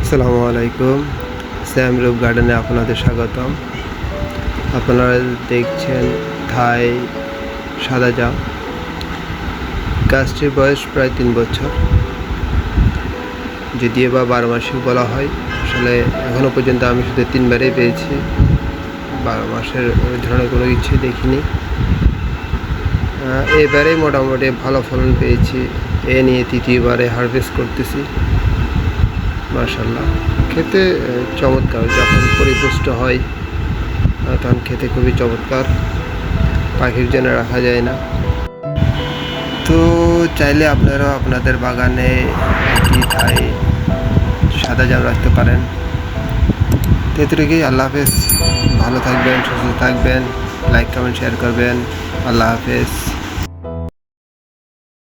আসসালামু আলাইকুম। শ্যাম রূপ গার্ডেনে আপনাদের স্বাগতম। আপনারা দেখছেন থাই সাদা জাম। গাছটির বয়স প্রায় 3 বছর, যদিও বা 12 মাসিক বলা হয়। আসলে এখনও পর্যন্ত আমি শুধু 3বারই পেয়েছি, 12 মাসের ওই ধরনের কোনো কিছুই দেখিনি। এবারেই মোটামুটি ভালো ফলন পেয়েছি। এ নিয়ে 3য়বারে হারভেস্ট করতেছি। মাশাআল্লাহ, খেতে চমৎকার। যখন পরিপুষ্ট হয় তখন খেতে খুবই চমৎকার, পাখির জন্য রাখা যায় না। তো চাইলে আপনারাও আপনাদের বাগানে একটি থাই সাদা জাম রাখতে পারেন। তেতুরেকেই আল্লাহ হাফেজ। ভালো থাকবেন, সুস্থ থাকবেন, লাইক কমেন্ট শেয়ার করবেন। আল্লাহ হাফেজ।